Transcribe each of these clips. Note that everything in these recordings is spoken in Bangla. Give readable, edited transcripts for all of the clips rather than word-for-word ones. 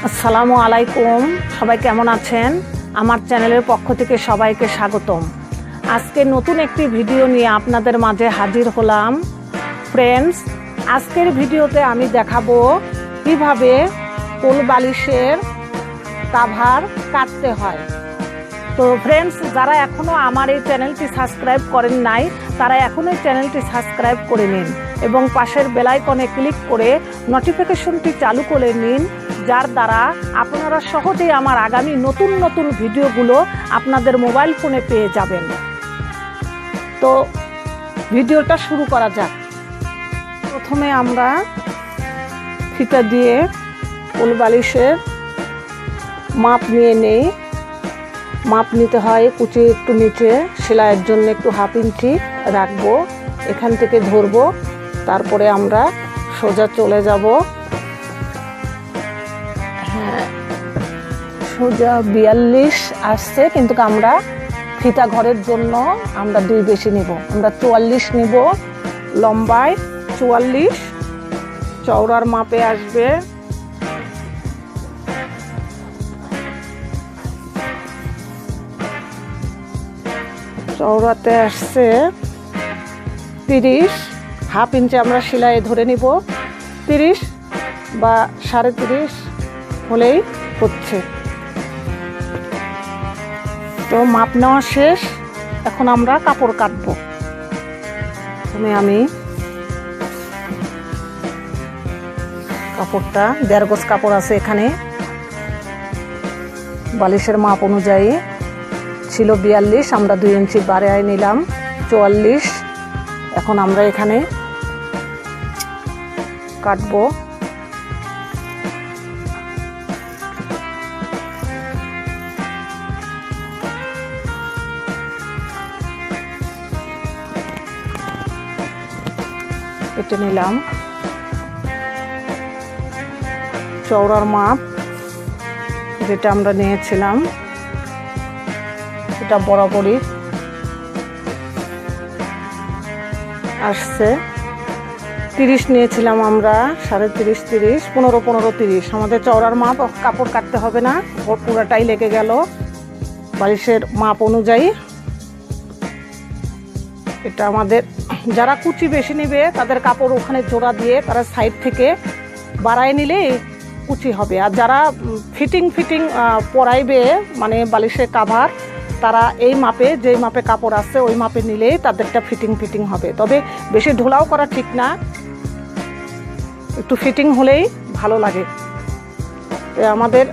আসসালামু আলাইকুম, সবাই কেমন আছেন? আমার চ্যানেলের পক্ষ থেকে সবাইকে স্বাগতম। আজকে নতুন একটি ভিডিও নিয়ে আপনাদের মাঝে হাজির হলাম। ফ্রেন্ডস, আজকের ভিডিওতে আমি দেখাবো কিভাবে কোল বালিশের কভার কাটতে হয়। তো ফ্রেন্ডস, যারা এখনও আমার এই চ্যানেলটি সাবস্ক্রাইব করেন নাই, তারা এখনই চ্যানেলটি সাবস্ক্রাইব করে নিন এবং পাশের বেল আইকনে ক্লিক করে নোটিফিকেশনটি চালু করে নিন, যার দ্বারা আপনারা সহজেই আমার আগামী নতুন নতুন ভিডিওগুলো আপনাদের মোবাইল ফোনে পেয়ে যাবেন। তো ভিডিওটা শুরু করা যাক। প্রথমে আমরা ফিতা দিয়ে কোল বালিশের মাপ নিয়ে নেই। মাপ নিতে হয় কুচি একটু নিচে, সেলাইয়ের জন্য একটু 1/2 ইঞ্চি রাখবো, এখান থেকে ধরবো, তারপরে আমরা সোজা চলে যাব। হ্যাঁ, সোজা 42 আসছে, কিন্তু আমরা ফিতা ঘরের জন্য আমরা 2 বেশি নিব। আমরা 44 নিব, লম্বায় 44, চওড়ার মাপে আসবে চওড়াতে আসছে 30, 1/2 ইঞ্চি আমরা সেলাই ধরে নিব। 30 বা 30.5 হলেই হচ্ছে। তো মাপ নেওয়া শেষ, এখন আমরা কাপড় কাটবো। আমি কাপড়টা 1.5 গজ কাপড় আছে এখানে। বালিশের মাপ অনুযায়ী ছিল 42, আমরা 2 ইঞ্চি বাড়ায় নিলাম 44। এখন আমরা এখানে কাটবো। কেটে নিলাম। চওড়ার মাপ যেটা আমরা নিয়েছিলাম এটা বরাবরই আসছে। 30 নিয়েছিলাম আমরা, 30.5, 30, 15, 15, 30। আমাদের চওড়ার মাপ, কাপড় কাটতে হবে না, পুরোটাই লেগে গেল বালিশের মাপ অনুযায়ী। এটা আমাদের যারা কুচি বেশি নেবে তাদের কাপড় ওখানে জোড়া দিয়ে তারা সাইড থেকে বাড়ায় নিলে কুচি হবে। আর যারা ফিটিং পরাইবে, মানে বালিশের কভার, তারা এই মাপে, যেই মাপে কাপড় আছে ওই মাপে নিলেই তাদেরটা ফিটিং হবে। তবে বেশি ঢোলাও করা ঠিক না, একটু ফিটিং হলেই ভালো লাগে। আমাদের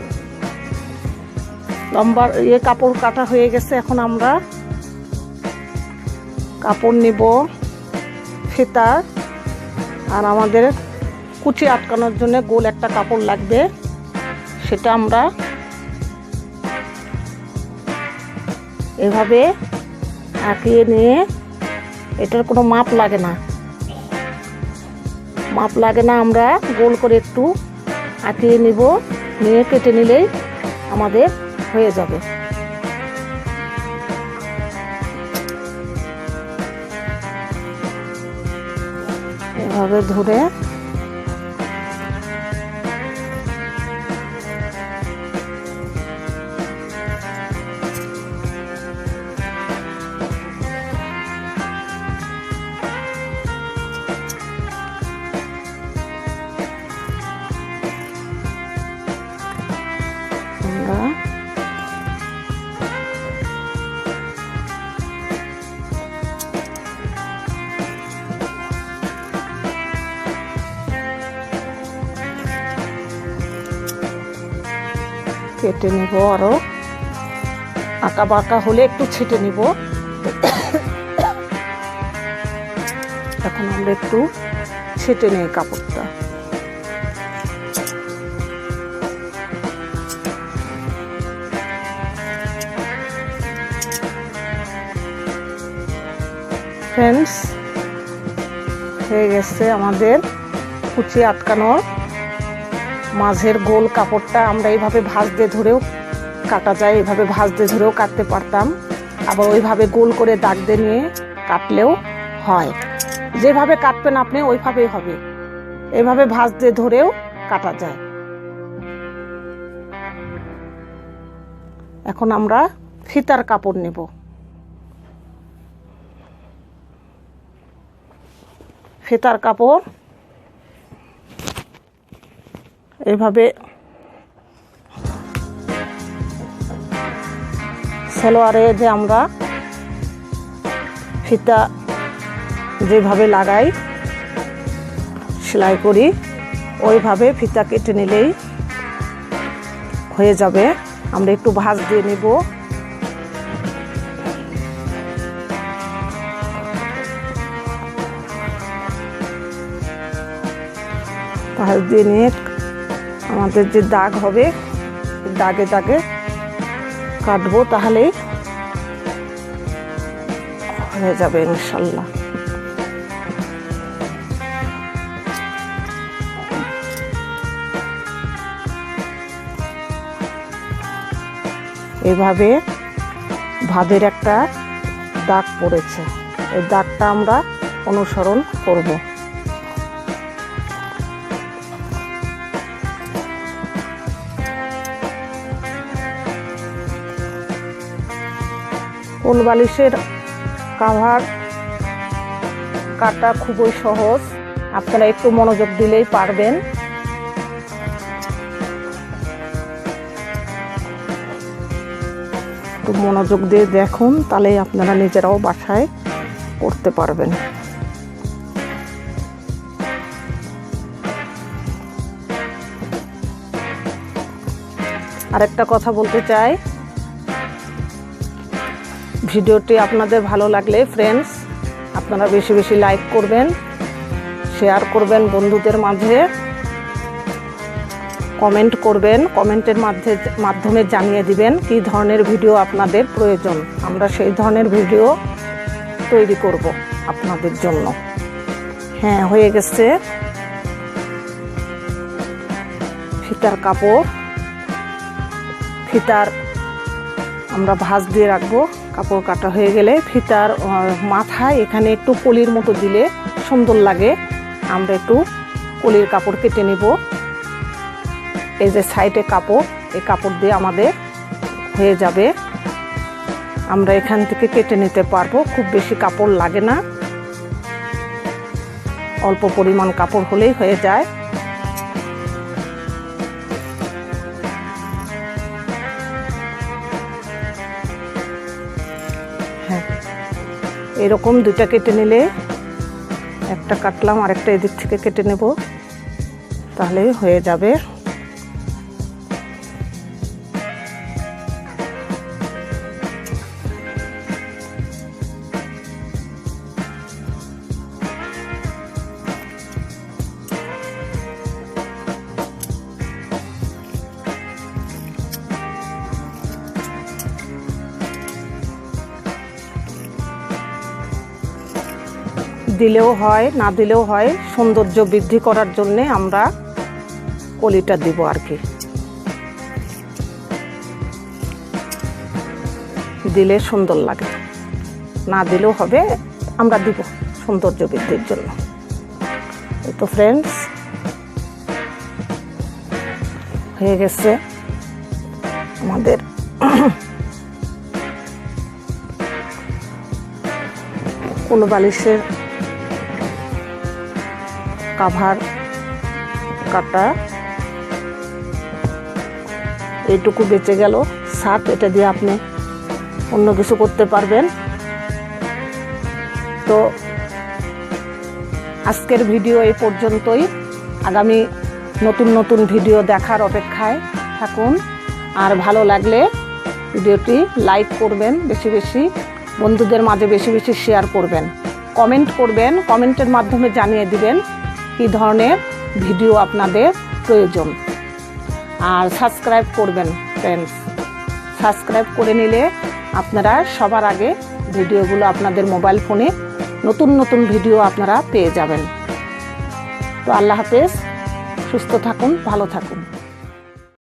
লম্বা কাপড় কাটা হয়ে গেছে। এখন আমরা কাপড় নিব ফিতা, আর আমাদের কুচি আটকানোর জন্য গোল একটা কাপড় লাগবে, সেটা আমরা এভাবে আঁকিয়ে নিয়ে, এটার কোনো মাপ লাগে না, আমরা গোল করে একটু আঁকিয়ে নিব, নিয়ে কেটে নিলেই আমাদের হয়ে যাবে। এভাবে ধরে কেটে নিব। আরো আঁকা বাঁকা হলে একটু ছেটে নিব। এখন আমরা একটু ছেটে নিই কাপড়টা। ফ্রেন্ডস, হয়ে গেছে আমাদের কুচি আটকানোর মাঝের গোল কাপড়টা। আমরা এইভাবে ভাঁজ দিয়ে ধরেও কাটা যায়, এইভাবে ভাঁজ দিয়ে ধরেও কাটতে পারতাম, আবার ওইভাবে গোল করে দাগ দিয়ে নিয়ে কাটলেও হয়। যেভাবে কাটবেন আপনি ওইভাবেই হবে। এভাবে ভাঁজ দিয়ে ধরেও কাটা যায়। এখন আমরা ফিতার কাপড় নেব। ফিতার কাপড় এভাবে সালোয়ারে যে আমরা ফিতা যেভাবে লাগাই সেলাই করি ওইভাবে ফিতা কেটে নিলেই হয়ে যাবে। আমরা একটু ভাঁজ দিয়ে নেব। ভাঁজ দিয়ে নিয়ে আমাদের যে দাগ হবে দাগে দাগে কাটবো, তাহলেই হয়ে যাবে ইনশাল্লাহ। এভাবে ভাঁজের একটা দাগ পড়েছে, এই দাগটা আমরা অনুসরণ করব। কোল বালিশের কাভার কাটা খুবই সহজ, আপনারা একটু মনোযোগ দিলেই পারবেন। একটু মনোযোগ দিয়ে দেখুন, তাহলেই আপনারা নিজেরাও বাসায় করতে পারবেন। আরেকটা কথা বলতে চাই, ভিডিওটি আপনাদের ভালো লাগলে ফ্রেন্ডস আপনারা বেশি বেশি লাইক করবেন, শেয়ার করবেন বন্ধুদের মাঝে, কমেন্ট করবেন, কমেন্টের মাধ্যমে জানিয়ে দিবেন কী ধরনের ভিডিও আপনাদের প্রয়োজন। আমরা সেই ধরনের ভিডিও তৈরি করব আপনাদের জন্য। হ্যাঁ, হয়ে গেছে ফিতার কাপড়। ফিতার আমরা ভাঁজ দিয়ে রাখবো। কাপড় কাটা হয়ে গেলে ফিতার মাথায় এখানে একটু কলির মতো দিলে সুন্দর লাগে। আমরা একটু কলির কাপড় কেটে নেব। এই যে সাইডে কাপড়, এই কাপড় দিয়ে আমাদের হয়ে যাবে। আমরা এখান থেকে কেটে নিতে পারবো, খুব বেশি কাপড় লাগে না, অল্প পরিমাণ কাপড় হলেই হয়ে যায়। হ্যাঁ, এরকম দুইটা কেটে নিলে, একটা কাটলাম আরেকটা এদিক থেকে কেটে নেব, তাহলেই হয়ে যাবে। দিলেও হয়, না দিলেও হয়, সৌন্দর্য বৃদ্ধি করার জন্যে আমরা কলিটা দিব আর কি। দিলে সুন্দর লাগে, না দিলেও হবে, আমরা দিব সৌন্দর্য বৃদ্ধির জন্য। এই তো ফ্রেন্ডস হয়ে গেছে আমাদের কোল বালিশের কাভার কাটা। এইটুকু বেঁচে গেল সাত, এটা দিয়ে আপনি অন্য কিছু করতে পারবেন। তো আজকের ভিডিও এই পর্যন্তই। আগামী নতুন নতুন ভিডিও দেখার অপেক্ষায় থাকুন। আর ভালো লাগলে ভিডিওটি লাইক করবেন, বেশি বেশি বন্ধুদের মাঝে বেশি বেশি শেয়ার করবেন, কমেন্ট করবেন, কমেন্টের মাধ্যমে জানিয়ে দিবেন কী ধরনের ভিডিও আপনাদের প্রয়োজন। আর সাবস্ক্রাইব করবেন ফ্রেন্ডস, সাবস্ক্রাইব করে নিলে আপনারা সবার আগে ভিডিওগুলো আপনাদের মোবাইল ফোনে নতুন নতুন ভিডিও আপনারা পেয়ে যাবেন। তো আল্লাহ হাফেজ, সুস্থ থাকুন, ভালো থাকুন।